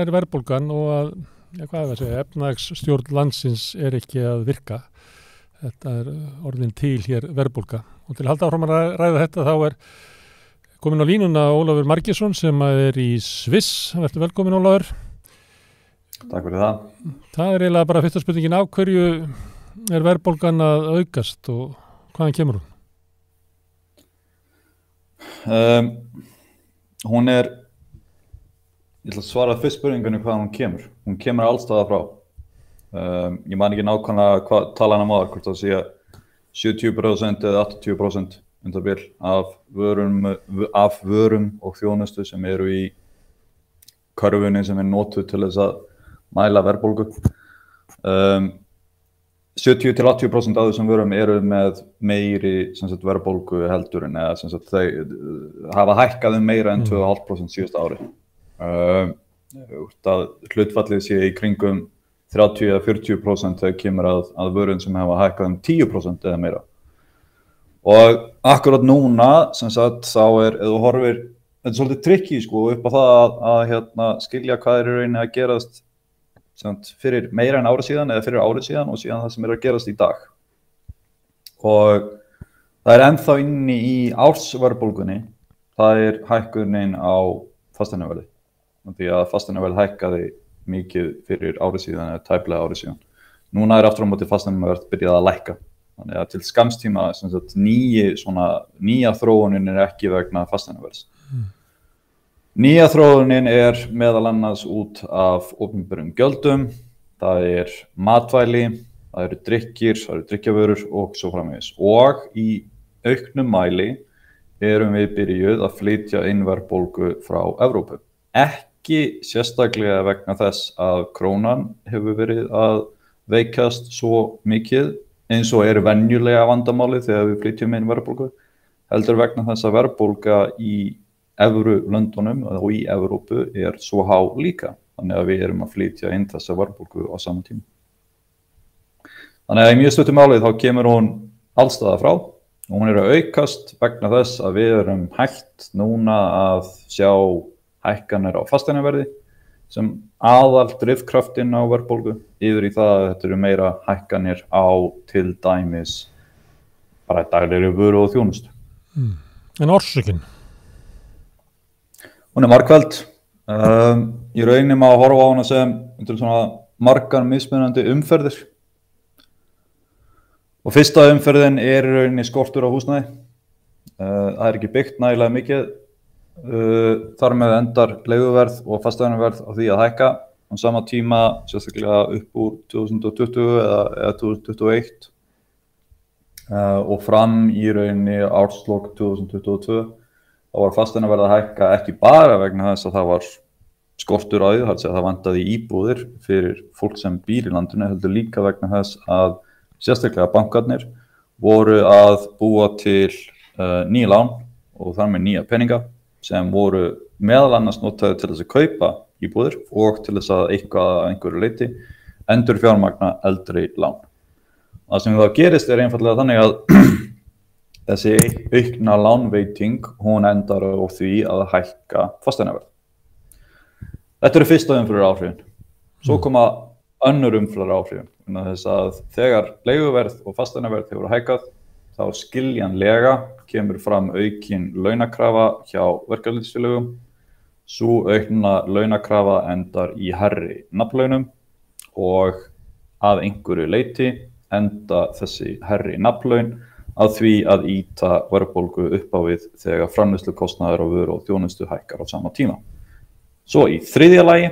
það verðbólgan og að, hvað er að segja, efnahagsstjórn landsins ekki að virka. Þetta orðin til hér verðbólga. Og til að halda áfram að ræða þetta þá komin á línuna Ólafur Margeirsson sem í Sviss. Vertu velkomin, Ólafur. Takk fyrir það. Það eiginlega bara fyrsta spurningin, af hverju verðbólgan að aukast og hvaðan kemur hún? Hún ég ætla að svara fyrst spurningunni hvaðan hún kemur. Hún kemur allstaðar frá. Ég man ekki nákvæmlega hvað talan hvort það sé 70% eða 80% undarbil af vörum og þjónustu sem eru í körfunni sem notuð til þess að mæla verðbólgu. 70-80% af þessum vörum eru með meiri verðbólgu heldur en eða þau hafa hækkað meira en 2,5% síðasta ári. Það hlutfallið sé í kringum 30-40% þegar kemur að vörum sem hafa hækkað 10% eða meira. Og akkurat núna þá ef þú horfir, þetta svolítið tricky upp á það að skilja hvað í rauninni að gerast fyrir meira en ári síðan eða fyrir ári síðan og síðan það sem að gerast í dag. Og það ennþá inni í ársverðbólgunni, það hækkunin á fasteignaverði. Því að fasteignaverð hækkaði mikið fyrir ári síðan eða tæplega ári síðan. Núna aftur á móti fasteignaverð byrjað að lækka. Þannig að til skamstíma nýja þróunin ekki vegna fasteignaverðs. Nýja þróunin meðal annars út af opinberum gjöldum, það matvæli, það eru drykkir, það eru drykkjavörur og svo framvegis. Og í auknum mæli erum við byrjuð að flytja inn verðbólgu frá Evrópu. Ekki sérstaklega vegna þess að krónan hefur verið að veikast svo mikið eins og venjulega vandamálið þegar við flytjum inn verðbólgu, heldur vegna þess að verðbólga í Evrulöndunum og í Evrópu svo há líka. Þannig að við erum að flytja inn þessa verðbólgu á sama tíma. Þannig að í mjög stuttu máli þá kemur hún allstaðar frá og hún að aukast vegna þess að við erum hægt núna að sjá hækkanir á fasteignaverði sem aðal drifkraftinn á verðbólgu yfir í það að þetta eru meira hækkanir á til dæmis bara daglegri vöru og þjónustu. En orsökin? Hún margfald. Í rauninni má horfa á hana sem margar mismunandi umferðir. Og fyrsta umferðin í rauninni skortur á húsnæði. Það ekki byggt nægilega mikið. Þar með endar leiguverð og fasteignaverð á því að hækka. Á sama tíma, sérstaklega upp úr 2020 eða 2021 og fram í rauninni árslok 2022. Það var fasteignaverð að hækka ekki bara vegna þess að það var skortur á því, það vantaði íbúðir fyrir fólk sem býr í landinu, heldur líka vegna þess að sérstaklega bankarnir voru að búa til nýja lán og þar með nýja peninga sem voru meðal annars notaði til þess að kaupa íbúðir og til þess að einhverju leyti endurfjármagna eldri lán. Það sem þá gerist einfaldlega þannig að þessi aukna lánveiting, hún endar á því að hækka fasteignaverð. Þetta eru fyrsta umfyrir áhrifin. Svo koma önnur umfyrir áhrifin. Þess að þegar leiguverð og fasteignaverð hefur hækkað, þá skiljanlega kemur fram aukin launakrafa hjá verkalýðsfélögum. Sú aukna launakrafa endar í hærri nafnlaunum og að einhverju leyti enda þessi hærri nafnlaun að því að ýta verðbólgu upp á við þegar framleiðslukostnaður og vöru og þjónustu hækkar á sama tíma. Svo í þriðja lagi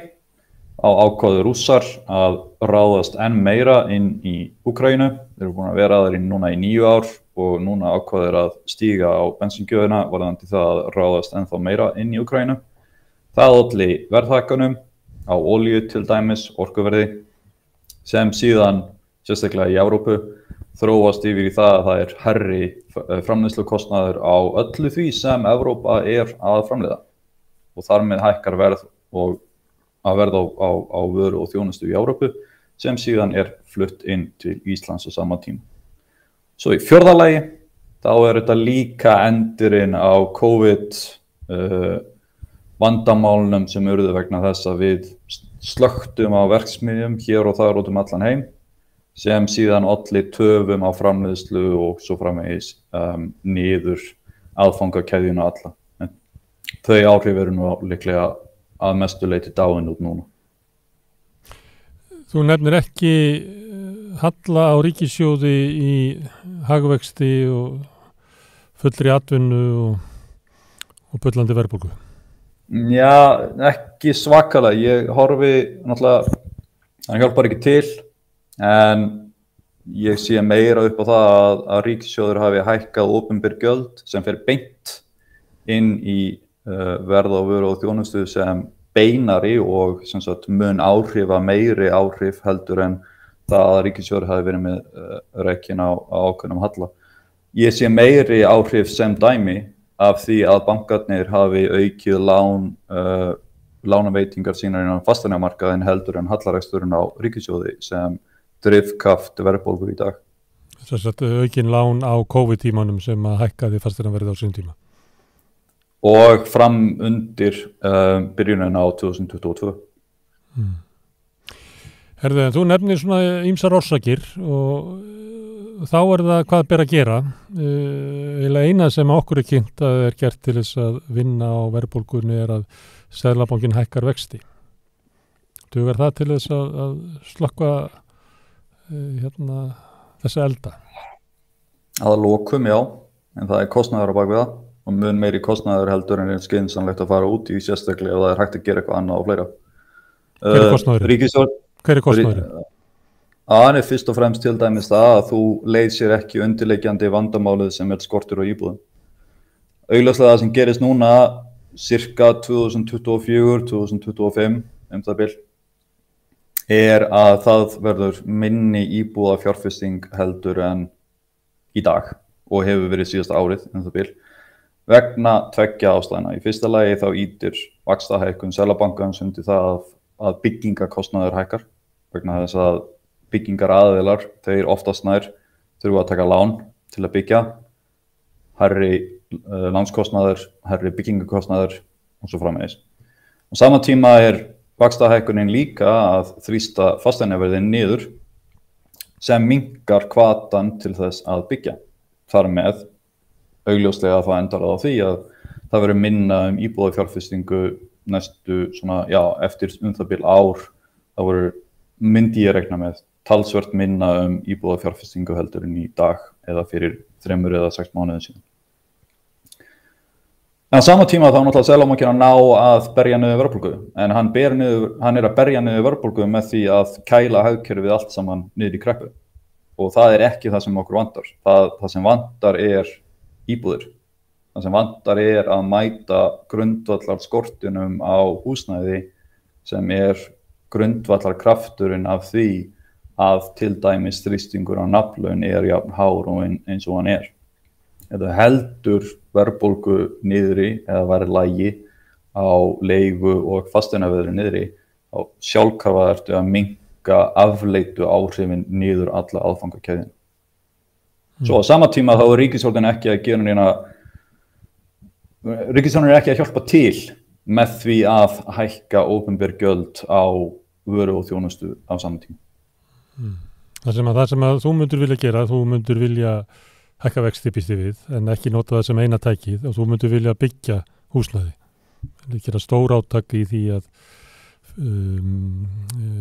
ákváðu Rússar að ráðast enn meira inn í Úkraínu. Þeir eru búin að vera þar núna í 9 ár og núna ákváðu þeir að stíga á bensíngjöfina varðandi það að ráðast ennþá meira inn í Úkraínu. Það olli verðhækkunum á olíu til dæmis, orkuverði, sem síðan sérstaklega í Evrópu þróast yfir í það að það hærri framleiðslukostnaður á öllu því sem Evrópa að framleiða. Og þar með hækkar verð og að verð á vöru og þjónustu í Evrópu sem síðan flutt inn til Íslands á sama tíma. Svo í fjórða lagi, þá þetta líka endurinn á COVID vandamálunum sem urðu vegna þess að við slökktum á verksmiðjum hér og þar út allan heim sem síðan olli töfum á framleiðslu og svo framvegis niður aðfangakeðjuna alla. En þau áhrif eru nú líklega að mestu leyti dáin út núna. Þú nefnir ekki halla á ríkissjóði í hagvexti og fullri atvinnu og bullandi verðbólgu. Já, ekki svakalega. Ég horfi náttúrulega, hann hjálpar ekki til, en ég sé meira upp á það að ríkissjóður hafi hækkað opinber gjöld sem fer beint inn í verð á vöru og þjónustu sem beinari og sem sagt mun meiri áhrif heldur en það að ríkissjóður hafi verið með rekin á ákveðnum halla. Ég sé meiri áhrif sem dæmi af því að bankarnir hafi aukið lánaveitingar sínar innan fasteignamarkaðinn heldur en hallareksturinn á ríkissjóði sem drifkraft verðbólgu í dag. Þess að aukin lán á COVID-tímanum sem að hækkaði fasteignaverðið á sínum tíma. Og fram undir byrjunin á 2022. Herðu, þú nefnir svona ýmsar orsakir og þá það hvað ber að gera. Eina sem okkur kynnt að gert til þess að vinna á verðbólgunni að Seðlabankinn hækkar vexti. Dugar það til þess að slökkva þessa elda? Að lokum, já, en það kostnaður á bak við það og mun meiri kostnaður heldur en skynsamlegt að fara út í sérstaklega ef það hægt að gera eitthvað annað og fleira. Hver kostnaðurinn? Hver kostnaðurinn? Það fyrst og fremst til dæmis það að þú leysir ekki undirliggjandi vandamálið sem skortur á íbúðum. Augljóslega það sem gerist núna cirka 2024, 2025 það bil að það verður minni íbúða fjárfesting heldur en í dag og hefur verið síðasta árið það bil vegna tveggja ástæðna. Í fyrsta lagi þá ýtir vaxtahækkun Seðlabankans undir það að byggingakostnaður hækkar vegna þess að byggingaraðilar, þeir oftast nær þurfa að taka lán til að byggja, hærri lánskostnaður, hærri byggingakostnaður og svo framvegis. Á sama tíma vaxtahækkunin líka að þrýsta fasteignaverðið niður sem minnkar hvatan til þess að byggja. Þar með augljóslega það endar á því að það verður minna íbúðafjárfestingu næstu eftir það bil ár þá myndi ég rekna með talsvert minna íbúðafjárfestingu heldur en í dag eða fyrir 3 eða 6 mánuðum síðan. En á sama tíma þá náttúrulega Seðlabankinn að ná að berja niður verðbólgu, en hann að berja niður verðbólgu með því að kæla hagkerfið allt saman niður í kreppu. Og það ekki það sem okkur vantar. Það sem vantar íbúðir. Það sem vantar að mæta grundvallar skortinum á húsnæði sem grundvallar krafturinn af því að til dæmis þrýstingur á nafnlaun jafn hár og eins og hann Þetta heldur verðbólgu niðri eða verðlagi á leigu og fasteignaveðri niðri og sjálfkrafa ertu að minnka afleitu áhrifin niður alla aðfangakeðjuna. Svo á sama tíma þá ríkisstjórnin ekki að gera neina ríkisstjórnin ekki að hjálpa til með því að hækka opinber gjöld á vöru og þjónustu á sama tíma. Það sem að þú myndir vilja gera, þú myndir vilja hækka vexti býst við, en ekki nota það sem eina tækið og þú myndir vilja byggja húsnæði. Gera stór átak í því að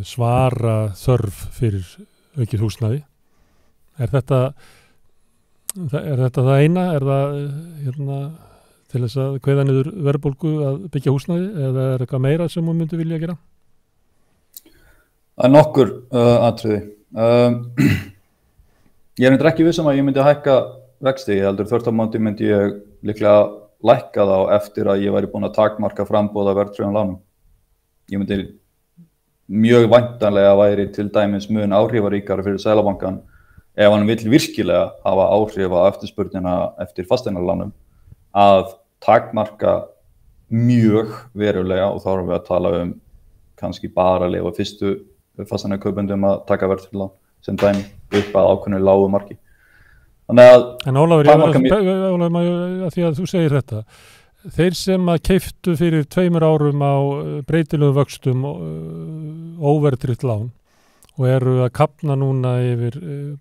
svara þörf fyrir aukið húsnæði. Er þetta það eina? Er það til þess að kveða niður verðbólgu að byggja húsnæði eða er eitthvað meira sem þú myndir vilja gera? Það nokkur atriði. Ég ekki vissum að ég myndi hækka vexti, ég heldur þvert á móti myndi ég líklega lækka þá eftir að ég væri búin að takmarka framboð af verðtryggðum lánum. Ég myndi mjög væntanlega væri til dæmis mun áhrifaríkari fyrir Seðlabankann ef hann vill virkilega hafa áhrif á eftirspurnina eftir fasteignalánum að takmarka mjög verulega og þá erum við að tala kannski bara leyfa fyrstu fasteignakaupendum að taka verðtryggð lán sem dæmi upp að ákveðnu lágu marki. Þannig að en Ólafur, að því að þú segir þetta, þeir sem að keiftu fyrir 2 árum á breytilegum vöxtum óverðtryggt lán og eru að kapna núna yfir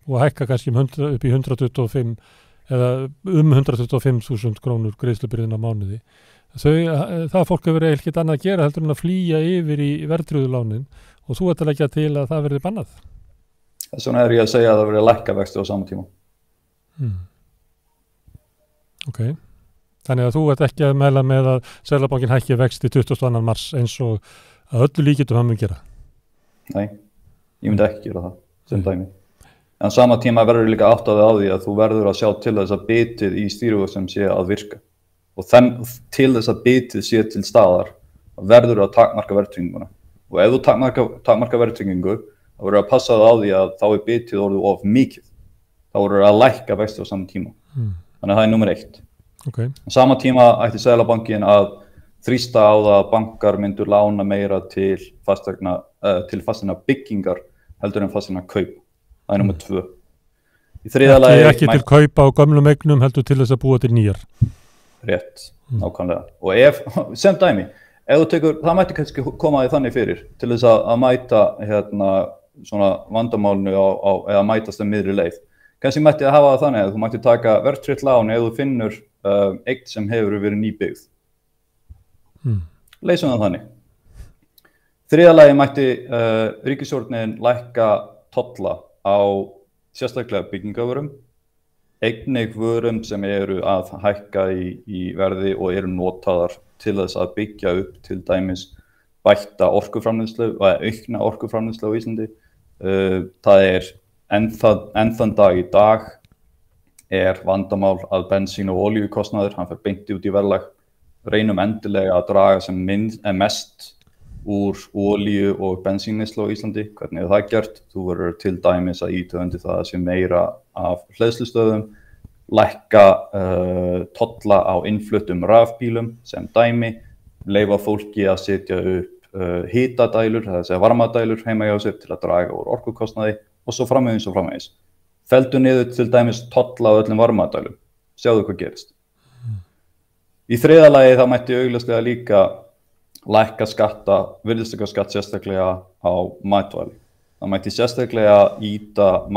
og hækka kannski upp í 125 eða 125.000 krónur greiðslubyrðin á mánuði. Það fólk hefur ekkert annað að gera heldur en að flýja yfir í verðtryggðu lánin og þú ert að leggja til að það verði bannað. Þess vegna ég að segja að það verði að lækka vexti á sama tíma. Ok. Þannig að þú ert ekki að mæla með að Seðlabankinn hækki vexti 22. mars eins og að öllu líkindum hann mun gera. Nei, ég myndi ekki gera það sem dæmi. En sama tíma verður líka áttaði á því að þú verður að sjá til þess að bitið í stýrivöxtum sé að virka. Og til þess að bitið sé til staðar verður að takmarka verðtrygginguna. Og ef þú takmarka verðtryggingu, þá verður að passa það á því að þá bitið orðið of mikið. Þá verður að lækka vexti á sama tíma. Þannig að það er númer 1. Okay. Á sama tíma ætti Seðlabankinn að þrýsta á það að bankar myndu lána meira til fasteigna byggingar heldur en fasteigna kaup. Það er númer 2. Í þriðja lagi ekki til kaupa á gömlum eignum heldur til þess að búa til nýjar. Rétt, nákvæmlega. Og sem dæmi, það mætti kannski koma því þannig fyrir til þess að mæta svona vandamálinu eða mætast miðri leið. Kannski mætti að hafa það þannig að þú mætti taka verðtryggt lán ef þú finnur eign sem hefur verið nýbyggð. Leysum það þannig. Þriðja lagi mætti ríkisstjórnin lækka tolla á sérstaklega byggingavörum, einnig vörum sem eru að hækka í verði og eru notaðar til þess að byggja upp til dæmis bætta orkuframleiðslu og aukna orkuframleiðslu á Íslandi. Það er enn þann dag í dag er vandamál að bensín- og olíukostnaður, hann fer beint út í verðlag. Reynum endilega að draga sem mest úr olíu- og bensínneyslu á Íslandi. Hvernig er það gert? Þú verður til dæmis að ýta undir það að sé meira af hleðslustöðum, lækka tolla á innfluttum rafbílum sem dæmi, leyfa fólki að setja upp hitadælur, það er að segja varmadælur heima hjá sér til að draga úr orkukostnaði og svo framvegis. Felldu niður til dæmis tolla á öllum varmadælum. Sjáðu hvað gerist. Í þriðja lagi þá mætti augljóslega líka lækka virðisaukaskatt sérstaklega á matvæli. Það mætti sérstaklega ýta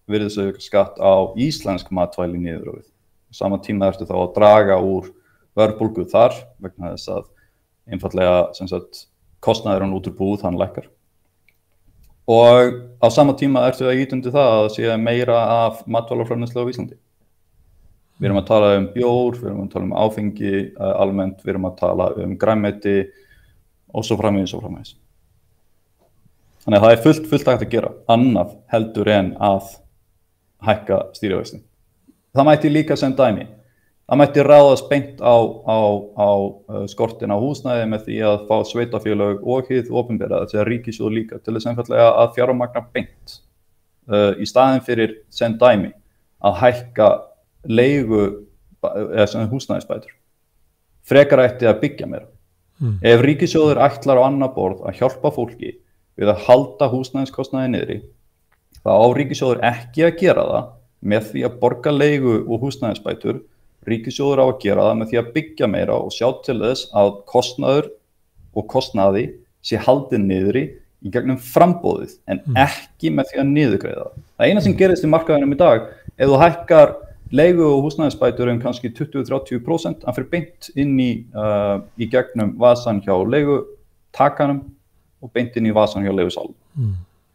virðisaukaskatt á íslensk matvæli niður á við. Á sama tíma ertu þá að draga úr verðbólgu þar vegna þess að einfaldlega kostnaðurinn út úr búð hann lækkar. Og á sama tíma ertu að ýta undir það að það sé meira af matvælaframleiðslu á Íslandi. Við erum að tala bjór, við erum að tala áfengi almennt, við erum að tala grænmeti og svo framvegis. Þannig að það er fullt hægt að gera, annað heldur en að hækka stýrivexti. Það mætti líka sem dæmi. Það mætti ráðast beint á skortin á húsnæði með því að fá sveitarfélög og hið opinbera, þessi ríkissjóð líka, til þess einfaldlega að fjármagna beint í staðinn fyrir sem dæmi að hækka leigu eða húsnæðisbætur. Frekar ætti að byggja meira. Ef ríkissjóður ætlar á annað borð að hjálpa fólki við að halda húsnæðiskostnaði niðri, þá á ríkissjóður ekki að gera það með því að borga leigu og húsnæðisbætur. Ríkissjóður á að gera það með því að byggja meira og sjá til þess að kostnaður og kostnaði sé haldið niðri í gegnum framboðið en ekki með því að niðurgreiða það. Það eina sem gerist í markaðinum í dag, ef þú hækkar leigu og húsnæðisbætur kannski 20-30%, hann fer beint inn í gegnum vasan hjá leigutakanum og beint inn í vasan hjá leigusalum.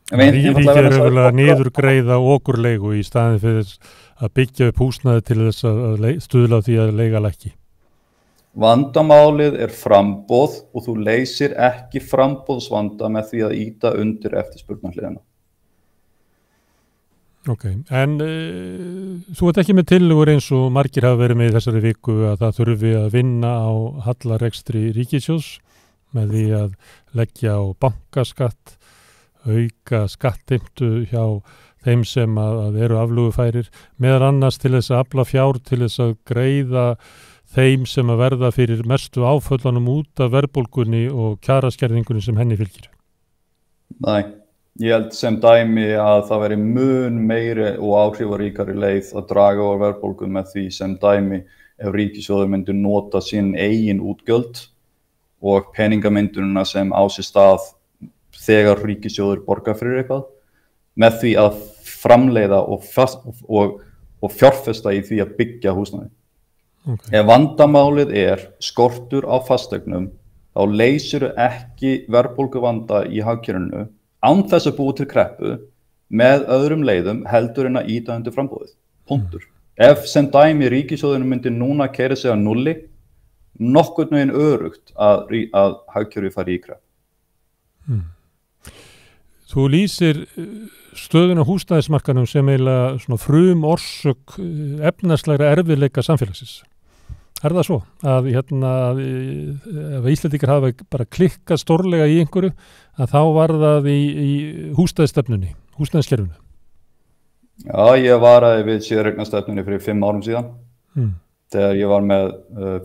Ríkið er auðvitað niðurgreiða okurleigu í staðinn fyrir að byggja upp húsnæði til þess að stuðla því að leiga lækki. Vandamálið er framboð og þú leysir ekki framboðsvanda með því að ýta undir eftirspurnarhliðina. Ok, en þú ert ekki með tillögur eins og margir hafa verið með í þessari viku að það þurfi að vinna á hallarekstri ríkissjóðs með því að leggja á bankaskatt, auka skattheimtu hjá þeim sem að eru aflögufærir, meðal annars til þess að afla fjár til þess að greiða þeim sem að verða fyrir mestu áföllunum út af verðbólgunni og kjaraskerðingunni sem henni fylgir. Nei, ég held sem dæmi að það veri mun meiri og áhrifaríkari leið að draga úr verðbólgu með því sem dæmi ef ríkissjóður myndi nota sín eigin útgjöld og peningamyndunina sem á sér stað þegar ríkissjóður borgar fyrir eitthvað, með því að framleiða og fjárfesta í því að byggja húsnæði. Okay. Ef vandamálið skortur á fasteignum, þá leysir ekki verðbólguvanda í hagkerfinu án þess að búa til kreppu með öðrum leiðum heldur en að ýta undir framboðið. Punktur. Ef sem dæmi ríkissjóðurinn myndi núna keyra sig að nulli, nokkurn veginn örugt að hagkerfið fari í kreppu. Þú lýsir stöðuna á húsnæðismarkaðnum sem eiginlega svona orsök efnahagslegra erfiðleika samfélagsins. Það svo að ef Íslendingar hafa bara klikkað stórlega í einhverju, að þá var það í húsnæðisstefnunni, húsnæðiskerfinu? Já, ég varaði við séreignarstefnunni fyrir 5 árum síðan. Þegar ég var með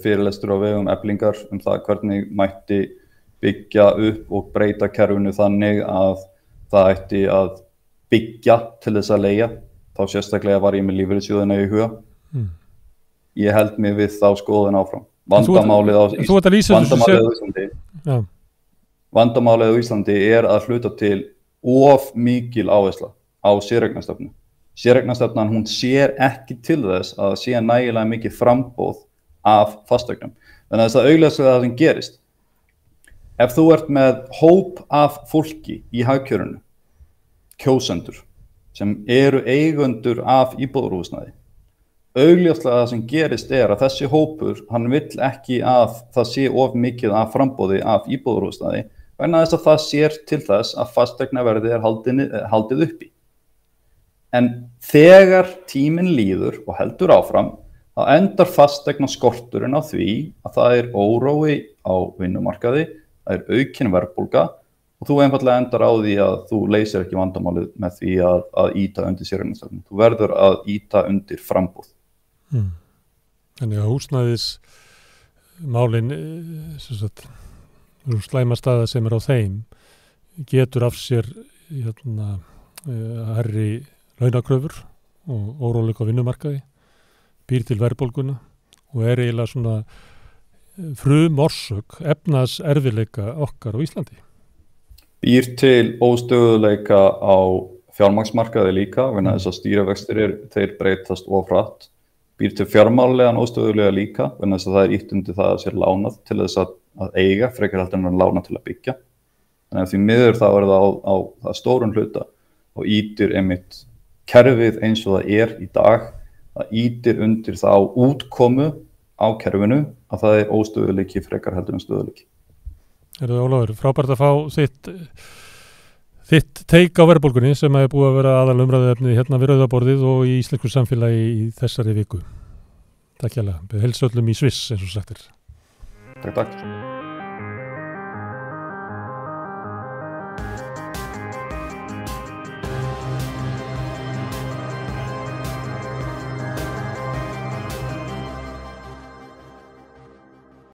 fyrirlestur á vegum Eflingar það hvernig mætti byggja upp og breyta kerfinu þannig að það ætti að byggja til þess að leigja. Þá sérstaklega var ég með lífeyrissjóðina í huga. Ég held mig við þá skoðun áfram. Vandamálið á Íslandi að hluta til of mikil áhersla á séreignarstefnu. Séreignarstefnan, hún sér ekki til þess að það sé nægilega mikið framboð af fasteignum. Þannig að það augljóslega það sem gerist. Ef þú ert með hóp af fólki í hagkerfinu, kjósendur, sem eru eigendur af íbúðarhúsnæði, augljóslega það sem gerist að þessi hópur, hann vill ekki að það sé of mikið af framboði af íbúðarhúsnæði, vegna þess að það sér til þess að fasteignaverðið haldið uppi. En þegar tíminn líður og heldur áfram, þá endar fasteignaskorturinn á því að það órói á vinnumarkaði, það aukin verðbólga og þú einfaldlega endar á því að þú leysir ekki vandamálið með því að ýta undir séreignarstefnu. Þú verður að ýta undir framboð. Þannig að húsnæðismálin, slæma staða sem á þeim, getur af sér hærri launakröfur og óróleika á vinnumarkaði, býr til verðbólguna og eiginlega svona orsök efnahagserfiðleika okkar á Íslandi. Býr til óstöðuleika á fjármagnsmarkaði líka, vegna þess að stýrivextir þeir breytast of hratt. Býr til fjármálegan óstöðulega líka, vegna þess að það ýtt undir það að sér lánað til þess að eiga, frekar heldur en að lána til að byggja. Þannig að því miður þá það á það stórum hluta og ýtir einmitt kerfið eins og það í dag, það ýtir undir þá útkomu á kerfinu að það óstöðuleiki frekar heldur en stöðuleiki. Ólafur, frábært að fá þitt teik á verðbólgunni sem búið að vera aðal umræðuefni hérna við Rauðaborðið og í íslensku samfélagi í þessari viku. Takk hérlega. Heilsu öllum í Sviss eins og sagt. Takk.